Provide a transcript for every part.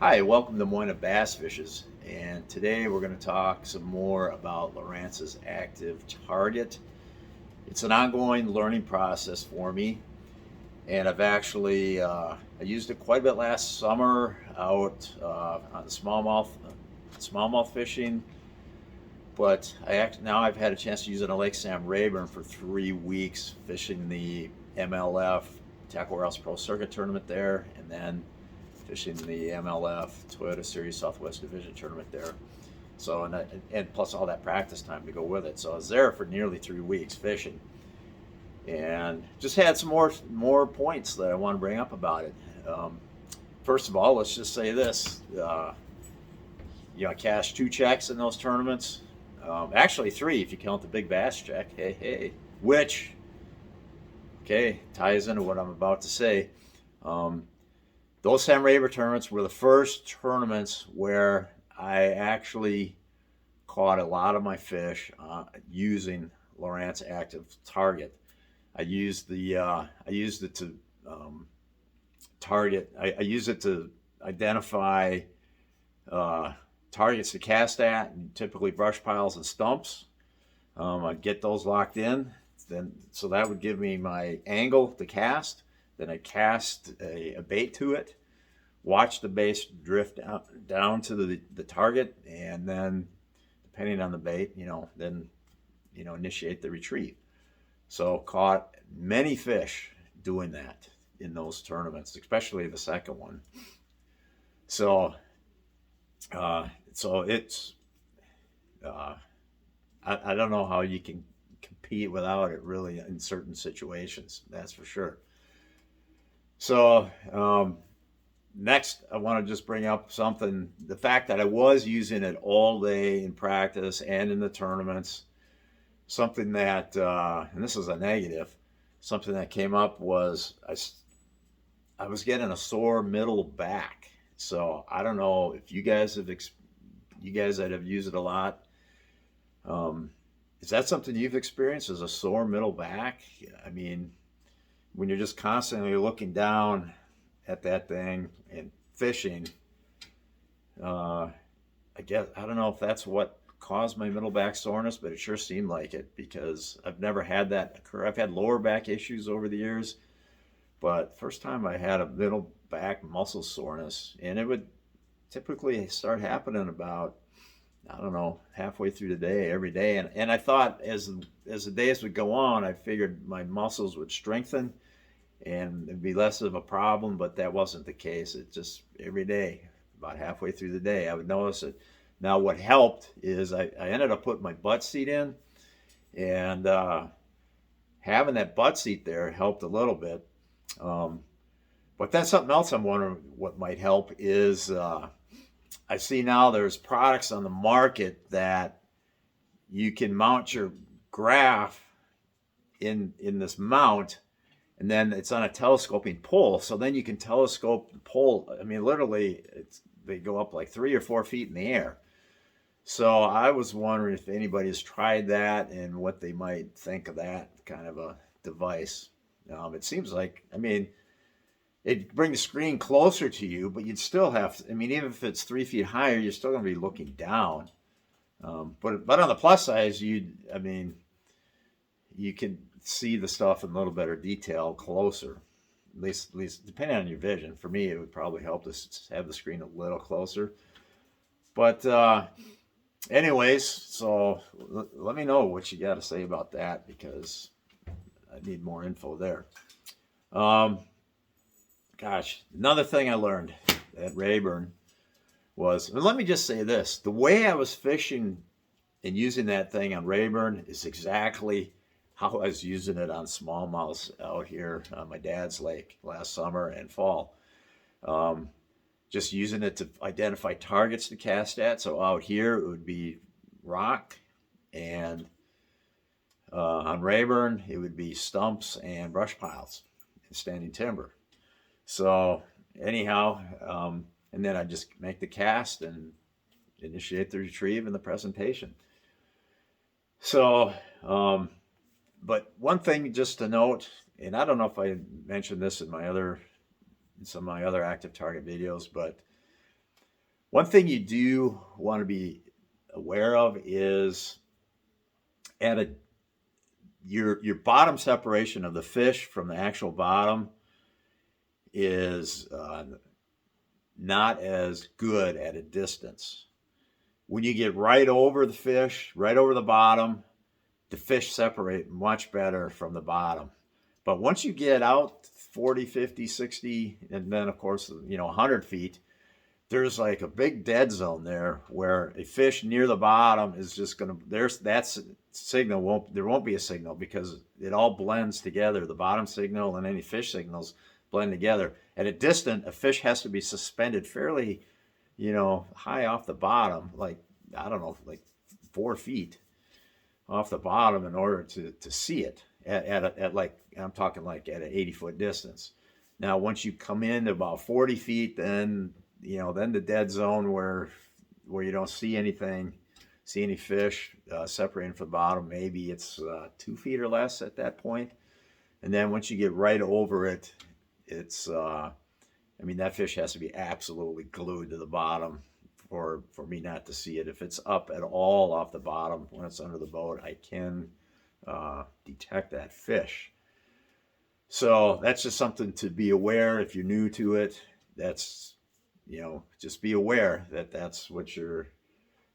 Hi, welcome to Moina Bass Fishes, and today we're going to talk some more about Lowrance's Active Target. It's an ongoing learning process for me, and I've actually I used it quite a bit last summer out on the smallmouth fishing, but now I've had a chance to use it on Lake Sam Rayburn for 3 weeks fishing the MLF Tackle Warehouse Pro Circuit tournament there, and then fishing the MLF Toyota Series Southwest Division tournament there. So and plus all that practice time to go with it. So I was there for nearly 3 weeks fishing, and just had some more points that I want to bring up about it. First of all, let's just say this: I cashed 2 checks in those tournaments. Actually, 3 if you count the big bass check. Hey, hey, which ties into what I'm about to say. Those Sam Rayburn tournaments were the first tournaments where I actually caught a lot of my fish using Lowrance Active Target. I used it to target. I used it to identify targets to cast at, and typically brush piles and stumps. I'd get those locked in, so that would give me my angle to cast. Then I cast a bait to it, watch the bait drift down to the target, and then depending on the bait, then initiate the retrieve. So caught many fish doing that in those tournaments, especially the second one. So it's I don't know how you can compete without it really in certain situations. That's for sure. So next, I want to just bring up the fact that I was using it all day in practice and in the tournaments. Something that, and this is a negative, something that came up was I was getting a sore middle back. So I don't know if you guys that have used it a lot, is that something you've experienced, as a sore middle back? I mean, when you're just constantly looking down at that thing and fishing, I guess I don't know if that's what caused my middle back soreness, but it sure seemed like it, because I've never had that occur. I've had lower back issues over the years, but first time I had a middle back muscle soreness, and it would typically start happening about, I don't know, halfway through the day every day. And I thought as the days would go on, I figured my muscles would strengthen and it'd be less of a problem, but that wasn't the case. It just every day, about halfway through the day, I would notice it. Now, what helped is I ended up putting my butt seat in, and having that butt seat there helped a little bit. But then something else I'm wondering what might help is I see now there's products on the market that you can mount your graph in this mount, and then it's on a telescoping pole. So then you can telescope the pole. I mean, literally, they go up like 3 or 4 feet in the air. So I was wondering if anybody's tried that and what they might think of that kind of a device. It seems like, I mean, it'd bring the screen closer to you, but you'd still have to, I mean, even if it's 3 feet higher, you're still going to be looking down. But on the plus side, I mean, you can see the stuff in a little better detail closer. At least depending on your vision. For me, it would probably help to have the screen a little closer. But anyways, so let me know what you got to say about that, because I need more info there. Gosh, another thing I learned at Rayburn was, and let me just say this: the way I was fishing and using that thing on Rayburn is exactly how I was using it on smallmouths out here on my dad's lake last summer and fall. Just using it to identify targets to cast at. So out here it would be rock, and on Rayburn it would be stumps and brush piles and standing timber. So anyhow, and then I just make the cast and initiate the retrieve and the presentation. So, but one thing just to note, and I don't know if I mentioned this in some of my other active target videos, but One thing you do want to be aware of is at a your bottom separation of the fish from the actual bottom is not as good at a distance. When you get right over the fish, right over the fish separate much better from the bottom. But once you get out 40, 50, 60, and then of course, 100 feet, there's like a big dead zone there where a fish near the bottom is just going to, there's that signal there won't be a signal because it all blends together. The bottom signal and any fish signals blend together. At a distance, a fish has to be suspended fairly, high off the bottom, like, I don't know, like 4 feet off the bottom in order to see it at like, I'm talking like at an 80-foot distance. Now, once you come in about 40 feet, then the dead zone where you don't see anything, see any fish separating from the bottom, maybe it's 2 feet or less at that point. And then once you get right over it, it's, that fish has to be absolutely glued to the bottom for me not to see it. If it's up at all off the bottom when it's under the boat, I can detect that fish. So that's just something to be aware if you're new to it. That's, just be aware that that's what you're,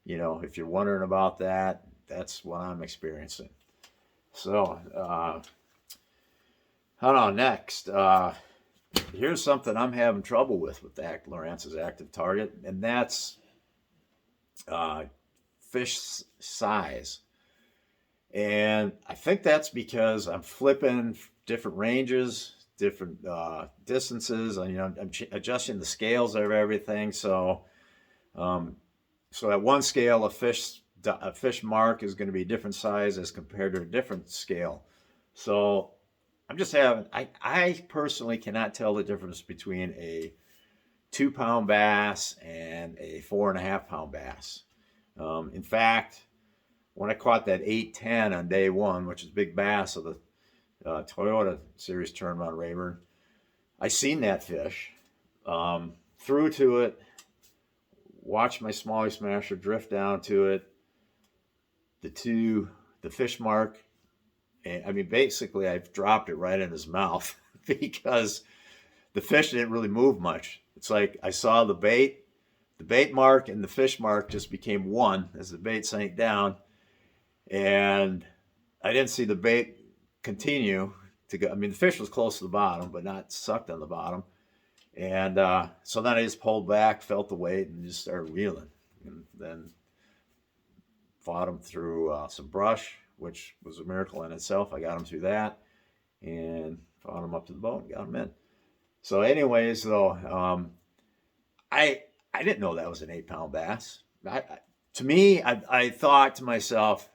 if you're wondering about that, that's what I'm experiencing. So, I don't know, next, here's something I'm having trouble with Lowrance's Active Target, and that's fish size. And I think that's because I'm flipping different ranges, different distances. I'm adjusting the scales of everything. So, at one scale, a fish mark is going to be a different size as compared to a different scale. So, I'm just I personally cannot tell the difference between a 2-pound bass and a 4.5-pound bass. In fact, when I caught that 810 on day one, which is big bass of the Toyota Series tournament on Rayburn, I seen that fish, threw to it, watched my smallie smasher drift down to it, the fish mark, and basically I've dropped it right in his mouth because the fish didn't really move much. It's like I saw the bait mark and the fish mark just became one as the bait sank down, and I didn't see the bait continue to go. The fish was close to the bottom, but not sucked on the bottom. And so then I just pulled back, felt the weight, and just started reeling. And then fought him through some brush, which was a miracle in itself. I got him through that and fought him up to the boat and got him in. So anyways, though, I didn't know that was an 8-pound bass. I thought to myself,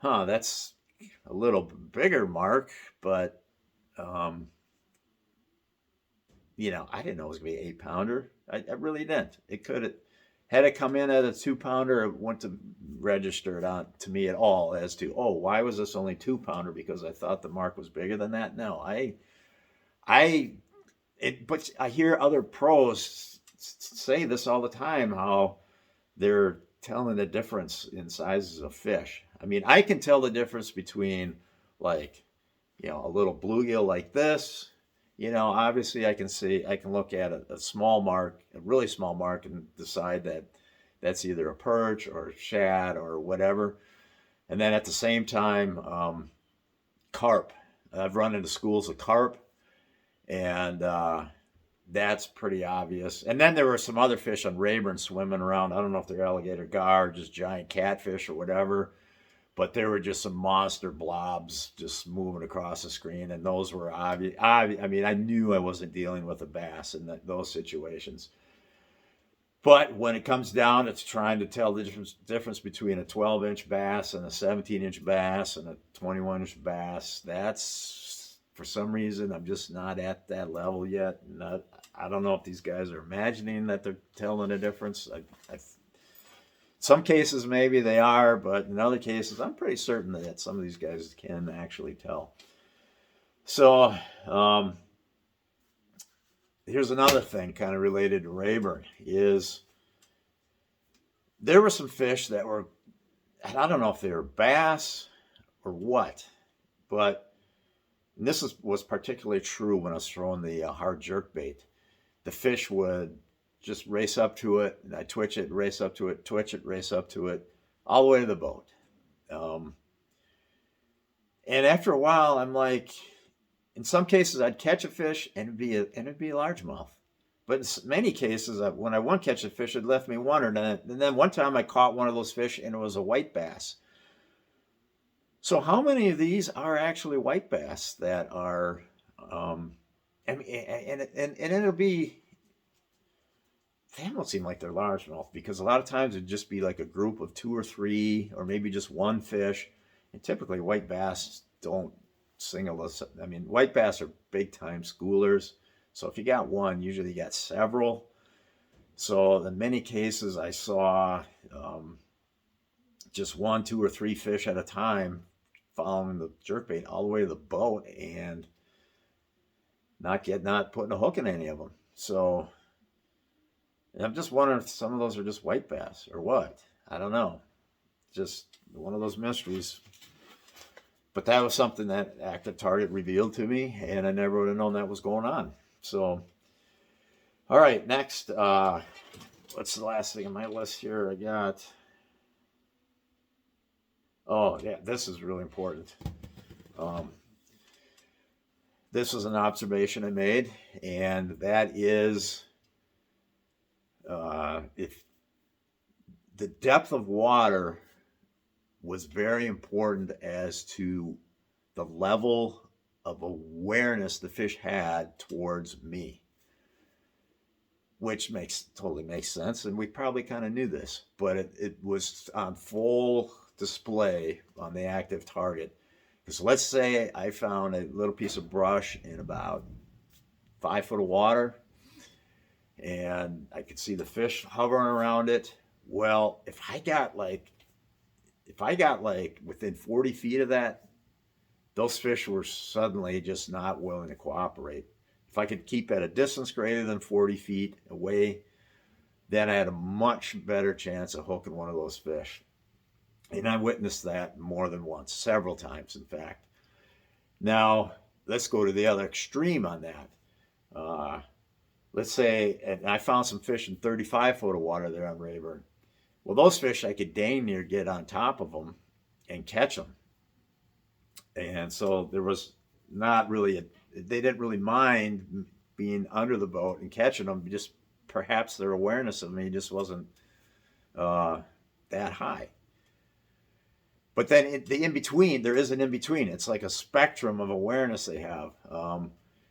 that's a little bigger mark, but I didn't know it was gonna be an 8-pounder. I really didn't. It could have had it come in at a 2-pounder. It wouldn't have registered on to me at all as to, why was this only 2-pounder? Because I thought the mark was bigger than that. No, but I hear other pros say this all the time, how they're telling the difference in sizes of fish. I can tell the difference between, like, a little bluegill like this. Obviously I can look at a small mark, a really small mark, and decide that that's either a perch or shad or whatever. And then at the same time, carp. I've run into schools of carp, and that's pretty obvious. And then there were some other fish on Rayburn swimming around. I don't know if they're alligator gar or just giant catfish or whatever, but there were just some monster blobs just moving across the screen, and those were obvious. I knew I wasn't dealing with a bass in those situations. But when it comes down to trying to tell the difference between a 12-inch bass and a 17-inch bass and a 21-inch bass, that's, for some reason, I'm just not at that level yet. I don't know if these guys are imagining that they're telling a difference. Some cases maybe they are, but in other cases I'm pretty certain that some of these guys can actually tell. So here's another thing kind of related to Rayburn is there were some fish that were, and I don't know if they were bass or what, but was particularly true when I was throwing the hard jerk bait. The fish would just race up to it, and I twitch it, race up to it, twitch it, race up to it, all the way to the boat. Um, and after a while, I'm like, in some cases, I'd catch a fish and it'd be a largemouth. But in many cases, when I won't catch a fish, it left me wondering. And then one time I caught one of those fish, and it was a white bass. So how many of these are actually white bass that are, I mean, and it'll be, they don't seem like they're largemouth because a lot of times it'd just be like a group of two or three, or maybe just one fish. And typically white bass don't single us. I mean, white bass are big time schoolers. So if you got one, usually you got several. So in many cases, I saw just one, two, or three fish at a time following the jerkbait all the way to the boat and not putting a hook in any of them. So I'm just wondering if some of those are just white bass or what. I don't know. Just one of those mysteries. But that was something that Active Target revealed to me, and I never would have known that was going on. So, all right, next. What's the last thing on my list here? I got. Oh, yeah, this is really important. This is an observation I made, and that is if the depth of water was very important as to the level of awareness the fish had towards me, which totally makes sense. And we probably kind of knew this, but it was on full display on the Active Target. Because let's say I found a little piece of brush in about 5 foot of water, and I could see the fish hovering around it. Well, if I got like within 40 feet of that, those fish were suddenly just not willing to cooperate. If I could keep at a distance greater than 40 feet away, then I had a much better chance of hooking one of those fish. And I witnessed that more than once, several times, in fact. Now, let's go to the other extreme on that. Let's say, and I found some fish in 35 foot of water there on Rayburn. Well, those fish, I could dang near get on top of them and catch them. And so there was not really, they didn't really mind being under the boat and catching them. Just perhaps their awareness of me just wasn't that high. But then the in between, there is an in between. It's like a spectrum of awareness they have.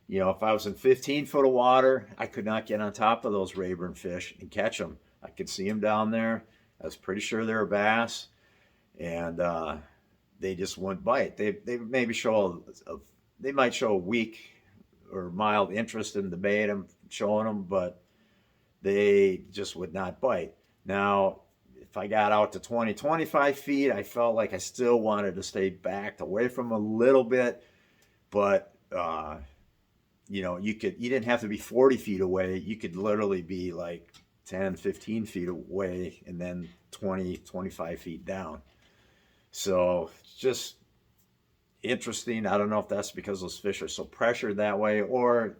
If I was in 15 foot of water, I could not get on top of those Rayburn fish and catch them. I could see them down there. I was pretty sure they were bass, and they just wouldn't bite. They maybe they might show a weak or mild interest in the bait I'm showing them, but they just would not bite. Now, if I got out to 20, 25 feet, I felt like I still wanted to stay backed away from a little bit, but you didn't have to be 40 feet away. You could literally be like 10, 15 feet away and then 20, 25 feet down. So just interesting. I don't know if that's because those fish are so pressured that way, or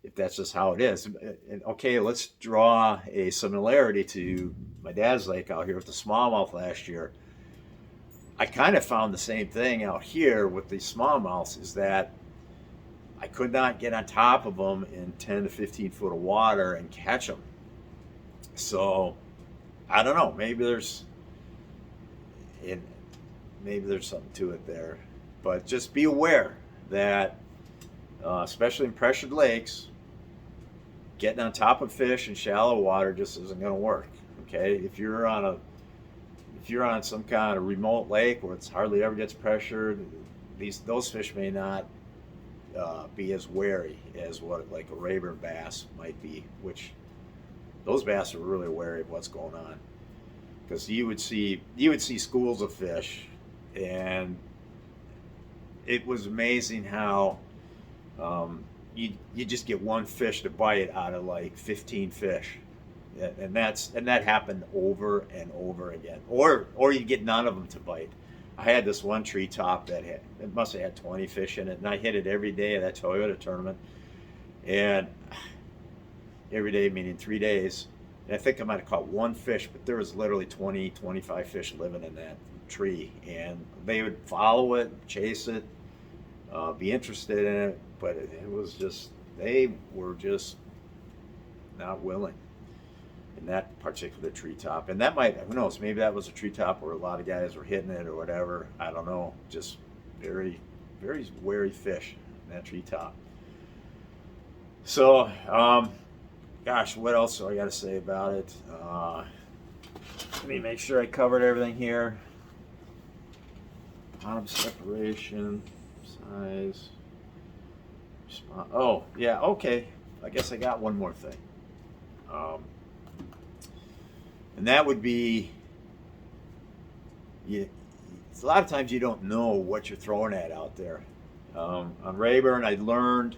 if that's just how it is. And okay, let's draw a similarity to my dad's lake out here with the smallmouth last year. I kind of found the same thing out here with the smallmouths, is that I could not get on top of them in 10 to 15 foot of water and catch them. So I don't know. Maybe there's something to it there, but just be aware that, especially in pressured lakes, getting on top of fish in shallow water just isn't going to work. Okay, if you're on some kind of remote lake where it's hardly ever gets pressured, those fish may not be as wary as what like a Rayburn bass might be, which those bass are really wary of what's going on, because you would see schools of fish, and it was amazing how you just get one fish to bite out of like 15 fish. And that happened over and over again. Or you get none of them to bite. I had this one treetop that it must have had 20 fish in it, and I hit it every day of that Toyota tournament, and every day meaning 3 days. And I think I might have caught one fish, but there was literally 20, 25 fish living in that tree, and they would follow it, chase it, be interested in it, but it was just, they were just not willing in that particular treetop. And that might, who knows, maybe that was a treetop where a lot of guys were hitting it or whatever. I don't know. Just very, very wary fish in that treetop. So, gosh, what else do I got to say about it? Let me make sure I covered everything here. Bottom separation, size. Oh, yeah, okay. I guess I got one more thing. And that would be, a lot of times you don't know what you're throwing at out there. On Rayburn, I learned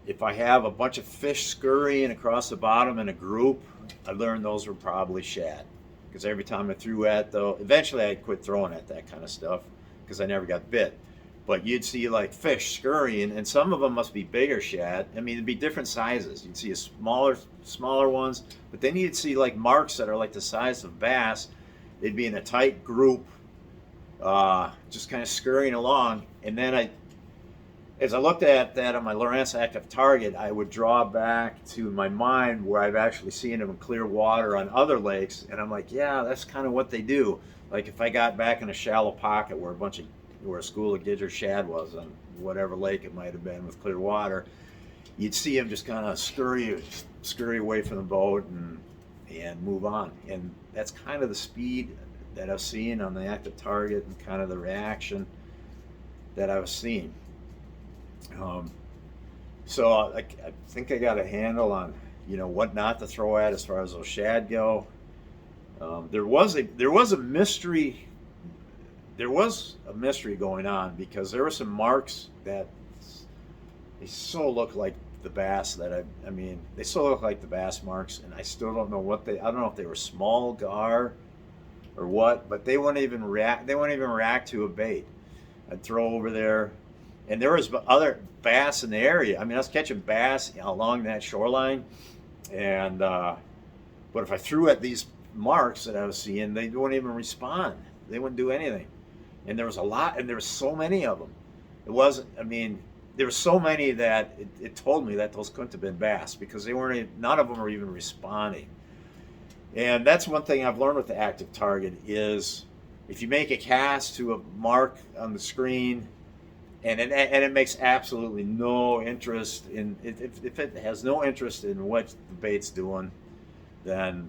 if I have a bunch of fish scurrying across the bottom in a group, I learned those were probably shad. Because every time I threw at, though, eventually I quit throwing at that kind of stuff because I never got bit. But you'd see like fish scurrying, and some of them must be bigger shad. I mean, it'd be different sizes. You'd see a smaller ones, but then you'd see like marks that are like the size of bass. They'd be in a tight group, just kind of scurrying along. And then as I looked at that on my Lowrance Active Target, I would draw back to my mind where I've actually seen them in clear water on other lakes, and I'm like, yeah, that's kind of what they do. Like if I got back in a shallow pocket where a school of gidger shad was on whatever lake it might have been with clear water, you'd see them just kind of scurry away from the boat and move on. And that's kind of the speed that I was seeing on the Active Target and kind of the reaction that I was seeing. So I think I got a handle on what not to throw at as far as those shad go. There was a mystery. There was a mystery going on because there were some marks that they so look like the bass that I mean they so look like the bass marks, and I still don't know I don't know if they were small gar or what, but they wouldn't even react to a bait. I'd throw over there, and there was other bass in the area. I mean, I was catching bass along that shoreline, and but if I threw at these marks that I was seeing, they wouldn't even respond. They wouldn't do anything. And there was a lot, and there was so many of them. It wasn't, I mean, there were so many that it told me that those couldn't have been bass because none of them were even responding. And that's one thing I've learned with the Active Target is if you make a cast to a mark on the screen and it makes absolutely no interest in, if it has no interest in what the bait's doing, then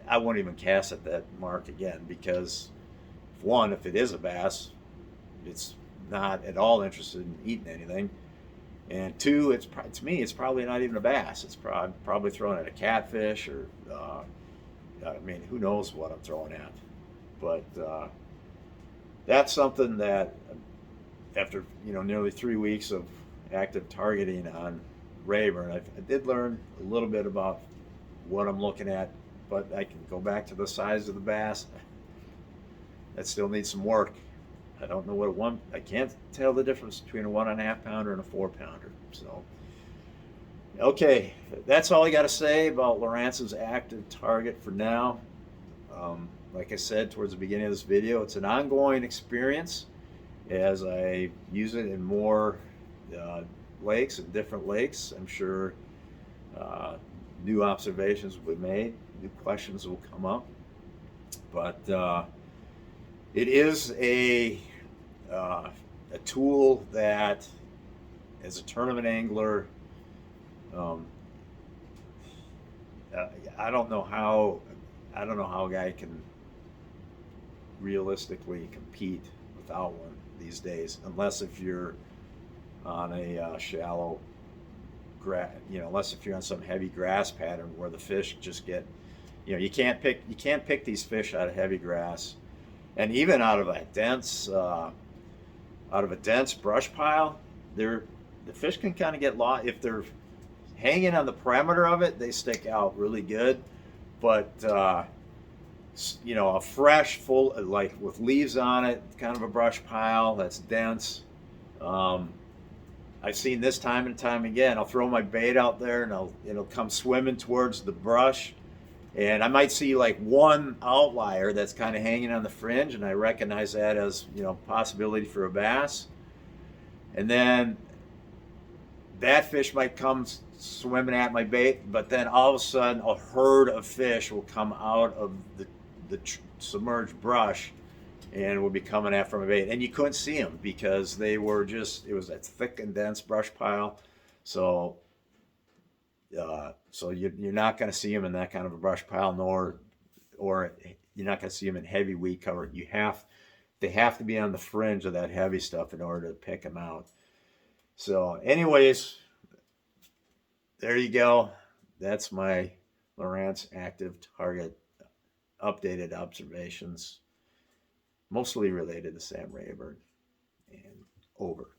I won't even cast at that mark again because one, if it is a bass, it's not at all interested in eating anything, and two, to me, it's probably not even a bass. It's probably throwing at a catfish or, I mean, who knows what I'm throwing at. But that's something that after nearly 3 weeks of active targeting on Rayburn, I did learn a little bit about what I'm looking at, but I can go back to the size of the bass. That still needs some work. I don't know I can't tell the difference between a 1.5 pounder and a 4 pounder. So, okay, that's all I got to say about Lowrance's Active Target for now. Like I said towards the beginning of this video, it's an ongoing experience as I use it in more lakes and different lakes. I'm sure new observations will be made, new questions will come up, but it is a tool that, as a tournament angler, I don't know how a guy can realistically compete without one these days, unless if you're on a shallow unless if you're on some heavy grass pattern where the fish just get, you can't pick these fish out of heavy grass. And even out of a dense brush pile, the fish can kind of get lost if they're hanging on the perimeter of it. They stick out really good, but you know, a fresh full like with leaves on it, kind of a brush pile that's dense. Um, I've seen this time and time again. I'll throw my bait out there and it'll come swimming towards the brush, and I might see like one outlier that's kind of hanging on the fringe, and I recognize that as, you know, possibility for a bass. And then that fish might come swimming at my bait, but then all of a sudden a herd of fish will come out of the submerged brush and will be coming after my bait. And you couldn't see them because they were just, it was a thick and dense brush pile. So, so you're not going to see them in that kind of a brush pile, or you're not going to see them in heavy weed cover. They have to be on the fringe of that heavy stuff in order to pick them out. So anyways, there you go. That's my Lowrance Active Target updated observations, mostly related to Sam Rayburn, and over.